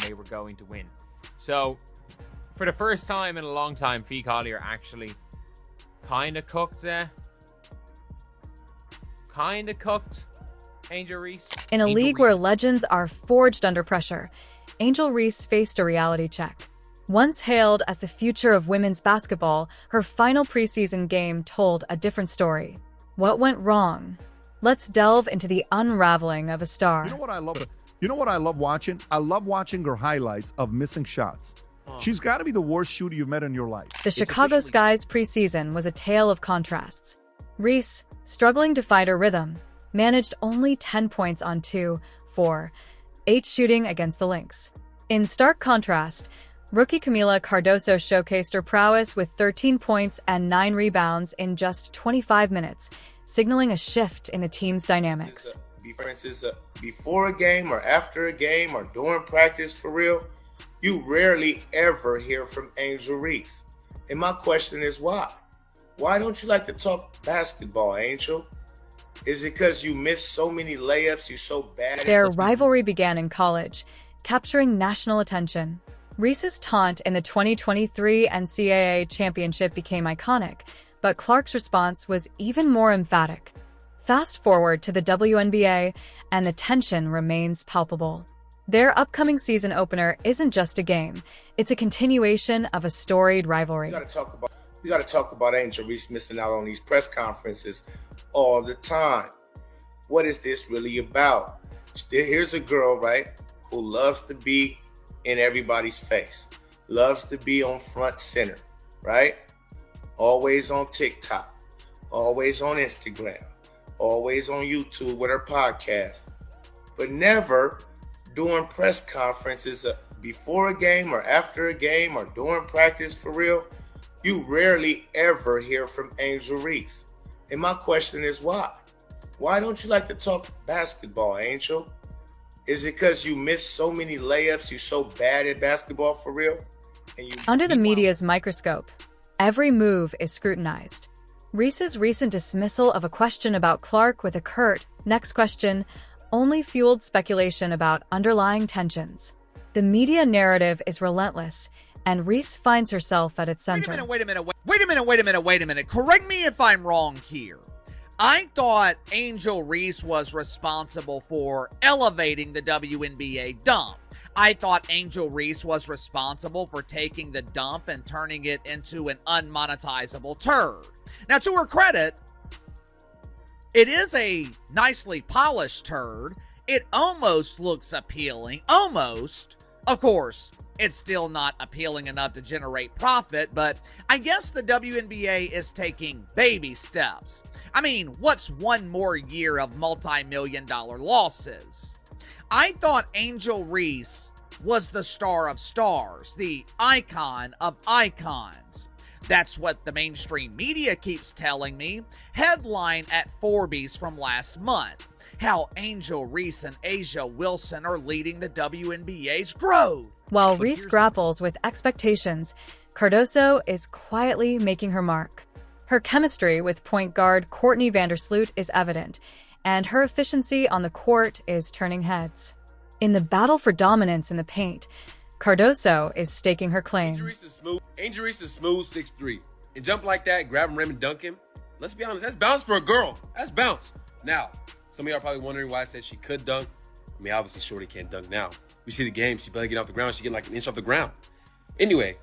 they were going to win. So, for the first time in a long time, Fee Collier actually kind of cooked Angel Reese. In a league where legends are forged under pressure, Angel Reese faced a reality check. Once hailed as the future of women's basketball, her final preseason game told a different story. What went wrong? Let's delve into the unraveling of a star. You know what I love? You know what I love watching? I love watching her highlights of missing shots. She's got to be the worst shooter you've met in your life. The Chicago Sky's preseason was a tale of contrasts. Reese, struggling to find her rhythm, managed only 10 points on 2, 4, 8 shooting against the Lynx. In stark contrast, rookie Kamilla Cardoso showcased her prowess with 13 points and 9 rebounds in just 25 minutes, signaling a shift in the team's dynamics. Differences before a game or after a game or during practice, for real, you rarely ever hear from Angel Reese. And my question is why? Why don't you like to talk basketball, Angel? Is it because you missed so many layups, you're so bad? Their rivalry began in college, capturing national attention. Reese's taunt in the 2023 NCAA championship became iconic, but Clark's response was even more emphatic. Fast forward to the WNBA, and the tension remains palpable. Their upcoming season opener isn't just a game, it's a continuation of a storied rivalry. We got to talk about Angel Reese missing out on these press conferences all the time. What is this really about? Here's a girl, right, who loves to be in everybody's face, loves to be on front center, right? Always on TikTok, always on Instagram, always on YouTube with her podcast, but never during press conferences before a game or after a game or during practice, for real. You rarely ever hear from Angel Reese. And my question is why? Why don't you like to talk basketball, Angel? Is it because you missed so many layups, you're so bad at basketball, for real? Under the media's microscope, every move is scrutinized. Reese's recent dismissal of a question about Clark with a curt "next question" only fueled speculation about underlying tensions. The media narrative is relentless, and Reese finds herself at its center. Wait a minute. Correct me if I'm wrong here. I thought Angel Reese was responsible for elevating the WNBA dump. I thought Angel Reese was responsible for taking the dump and turning it into an unmonetizable turd. Now, to her credit, it is a nicely polished turd. It almost looks appealing. Almost. Of course, it's still not appealing enough to generate profit, but I guess the WNBA is taking baby steps. I mean, what's one more year of multi-million-dollar losses? I thought Angel Reese was the star of stars, the icon of icons. That's what the mainstream media keeps telling me. Headline at Forbes from last month. How Angel Reese and A'ja Wilson are leading the WNBA's growth. While Reese grapples with expectations, Cardoso is quietly making her mark. Her chemistry with point guard Courtney Vandersloot is evident, and her efficiency on the court is turning heads. In the battle for dominance in the paint, Cardoso is staking her claim. Angel Reese is smooth 6'3". And jump like that, grab him, rim, and dunk him. Let's be honest, that's bounce for a girl. That's bounce. Now, some of y'all are probably wondering why I said she could dunk. I mean, obviously, Shorty can't dunk now. We see the game, she barely get off the ground. She get like an inch off the ground. Anyway,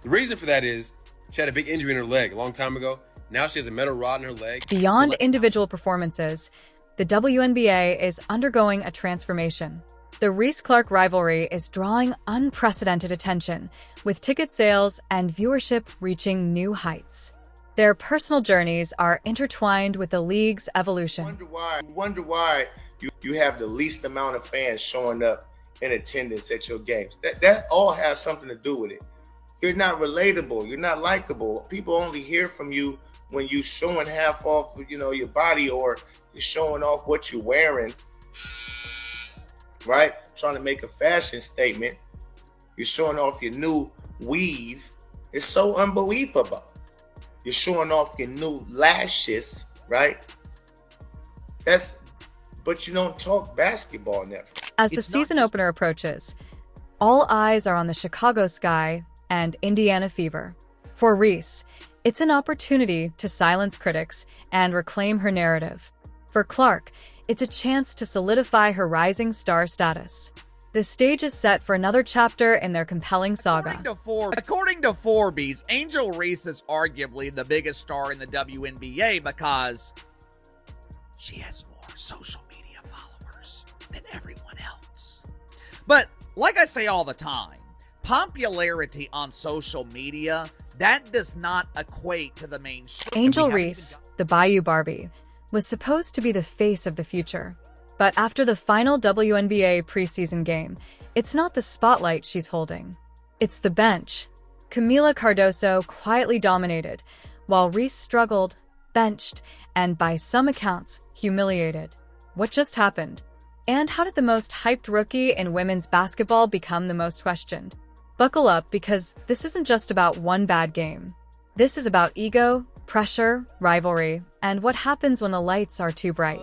the reason for that is she had a big injury in her leg a long time ago. Now she has a metal rod in her leg. Beyond individual performances, the WNBA is undergoing a transformation. The Reese-Clark rivalry is drawing unprecedented attention, with ticket sales and viewership reaching new heights. Their personal journeys are intertwined with the league's evolution. Wonder why you have the least amount of fans showing up in attendance at your games. That all has something to do with it. You're not relatable. You're not likable. People only hear from you when you showing half off, your body, or you're showing off what you're wearing, right? Trying to make a fashion statement. You're showing off your new weave. It's so unbelievable. You're showing off your new lashes, right? But you don't talk basketball never. As the season opener approaches, All eyes are on the Chicago Sky and Indiana Fever. For Reese, it's an opportunity to silence critics and reclaim her narrative. For Clark, it's a chance to solidify her rising star status. The stage is set for another chapter in their compelling saga. According to Forbes, Angel Reese is arguably the biggest star in the WNBA because she has more social media followers than everyone else. But like I say all the time, popularity on social media, that does not equate to the mainstream. Angel Reese, the Bayou Barbie, was supposed to be the face of the future. But after the final WNBA preseason game, it's not the spotlight she's holding. It's the bench. Kamilla Cardoso quietly dominated, while Reese struggled, benched, and by some accounts, humiliated. What just happened? And how did the most hyped rookie in women's basketball become the most questioned? Buckle up, because this isn't just about one bad game. This is about ego, pressure, rivalry, and what happens when the lights are too bright.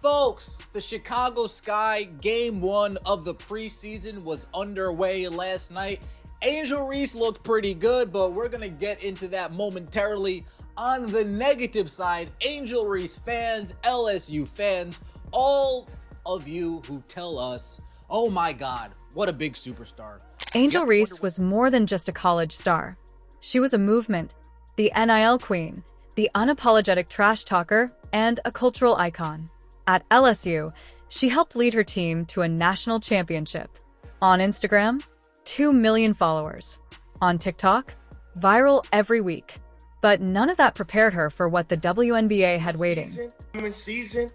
Folks, the Chicago Sky Game 1 of the preseason was underway last night. Angel Reese looked pretty good, but we're going to get into that momentarily. On the negative side, Angel Reese fans, LSU fans, all of you who tell us, oh my God, what a big superstar. Angel Reese was more than just a college star. She was a movement, the NIL queen, the unapologetic trash talker, and a cultural icon. At LSU, she helped lead her team to a national championship. On Instagram, 2 million followers. On TikTok, viral every week. But none of that prepared her for what the WNBA had waiting. Season,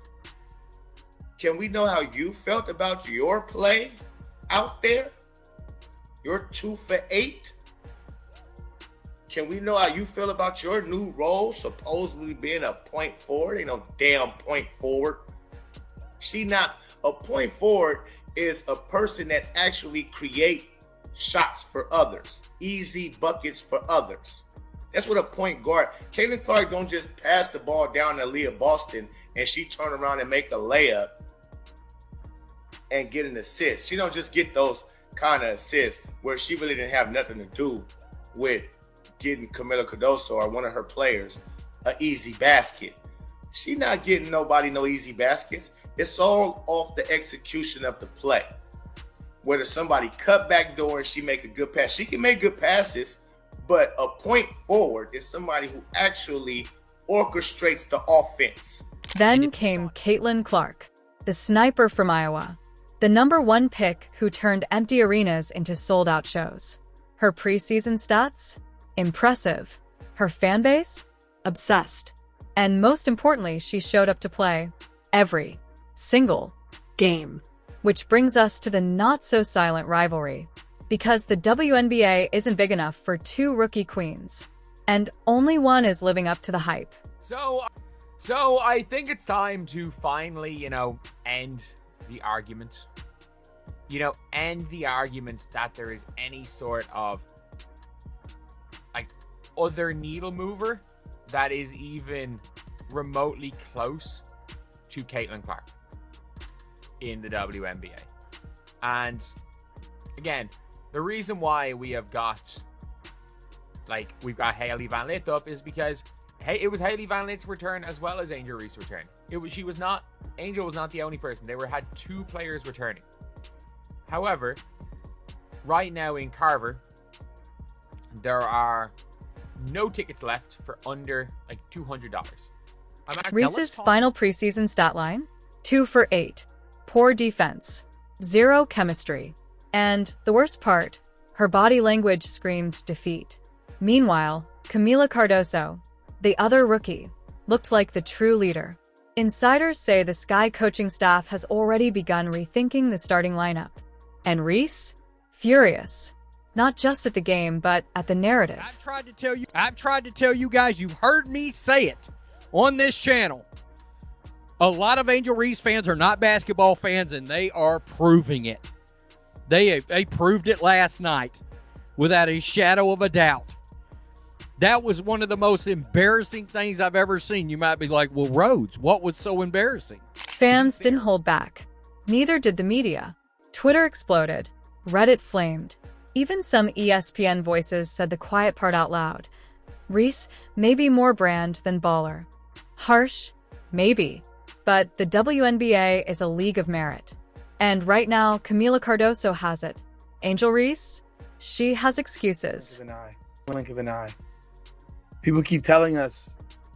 can we know how you felt about your play out there? You're 2 for 8. Can we know how you feel about your new role, supposedly being a point forward? Ain't no damn point forward. A point forward is a person that actually create shots for others, easy buckets for others. That's what a point guard. Caitlin Clark don't just pass the ball down to Leah Boston and she turn around and make a layup and get an assist. She don't just get those kind of assists where she really didn't have nothing to do with getting Kamilla Cardoso or one of her players an easy basket. She not getting nobody no easy baskets. It's all off the execution of the play. Whether somebody cut back door and she make a good pass. She can make good passes, but a point forward is somebody who actually orchestrates the offense. Then came Caitlin Clark, the sniper from Iowa, the #1 pick who turned empty arenas into sold-out shows. Her preseason stats? Impressive. Her fan base? Obsessed. And most importantly, she showed up to play every single game. Which brings us to the not-so-silent rivalry. Because the WNBA isn't big enough for 2 rookie queens. And only one is living up to the hype. So I think it's time to finally, end the argument. End the argument that there is any sort of other needle mover that is even remotely close to Caitlin Clark in the WNBA. And again, the reason why we have got we've got Hailey Van Lith up is because it was Hailey Van Lith's return as well as Angel Reese's return. Angel was not the only person. They had 2 players returning. However, right now in Carver, there are no tickets left for under $200. Reese's final preseason stat line: 2 for 8. Poor defense. 0 chemistry. And the worst part, her body language screamed defeat. Meanwhile, Kamilla Cardoso, the other rookie, looked like the true leader. Insiders say the Sky coaching staff has already begun rethinking the starting lineup. And Reese? Furious. Not just at the game, but at the narrative. I've tried to tell you guys, you've heard me say it on this channel. A lot of Angel Reese fans are not basketball fans, and they are proving it. They proved it last night without a shadow of a doubt. That was one of the most embarrassing things I've ever seen. You might be like, well, Rhodes, what was so embarrassing? Fans didn't hold back. Neither did the media. Twitter exploded. Reddit flamed. Even some ESPN voices said the quiet part out loud. Reese may be more brand than baller. Harsh? Maybe. But the WNBA is a league of merit. And right now, Kamilla Cardoso has it. Angel Reese? She has excuses. Blink of an eye. People keep telling us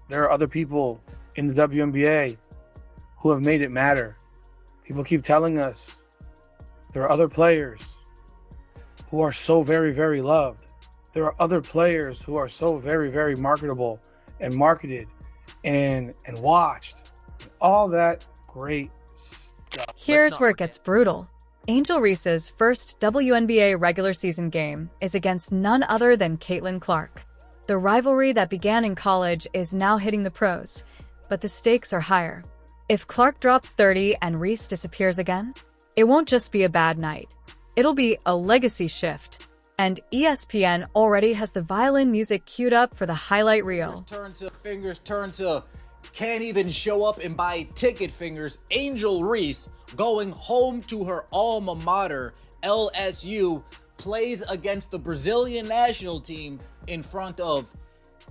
there are other people in the WNBA who have made it matter. People keep telling us there are other players who are so very, very loved. There are other players who are so very, very marketable and marketed and watched. All that great stuff. Here's where it gets brutal. Angel Reese's first WNBA regular season game is against none other than Caitlin Clark. The rivalry that began in college is now hitting the pros, but the stakes are higher. If Clark drops 30 and Reese disappears again, it won't just be a bad night. It'll be a legacy shift. And ESPN already has the violin music queued up for the highlight reel. Fingers turn to can't even show up and buy ticket fingers. Angel Reese going home to her alma mater, LSU, plays against the Brazilian national team in front of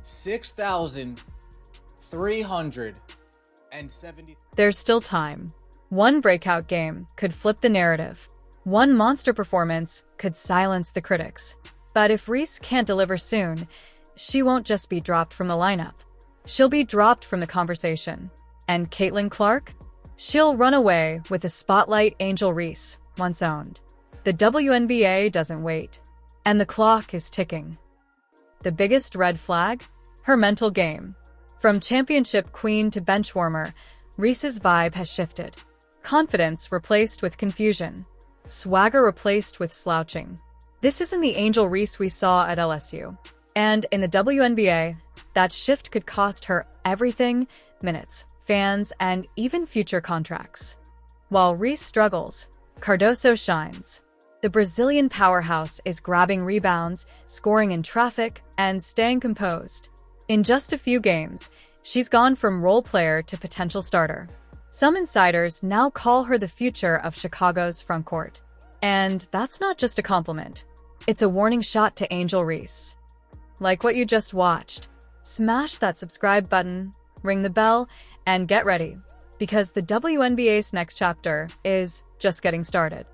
6,370. There's still time. One breakout game could flip the narrative. One monster performance could silence the critics. But if Reese can't deliver soon, she won't just be dropped from the lineup. She'll be dropped from the conversation. And Caitlin Clark? She'll run away with the spotlight Angel Reese once owned. The WNBA doesn't wait. And the clock is ticking. The biggest red flag? Her mental game. From championship queen to bench warmer, Reese's vibe has shifted. Confidence replaced with confusion. Swagger replaced with slouching. This isn't the Angel Reese we saw at LSU. And in the WNBA, that shift could cost her everything: minutes, fans, and even future contracts. While Reese struggles, Cardoso shines. The Brazilian powerhouse is grabbing rebounds, scoring in traffic, and staying composed. In just a few games, she's gone from role player to potential starter. Some insiders now call her the future of Chicago's frontcourt. And that's not just a compliment. It's a warning shot to Angel Reese. Like what you just watched, smash that subscribe button, ring the bell, and get ready, because the WNBA's next chapter is just getting started.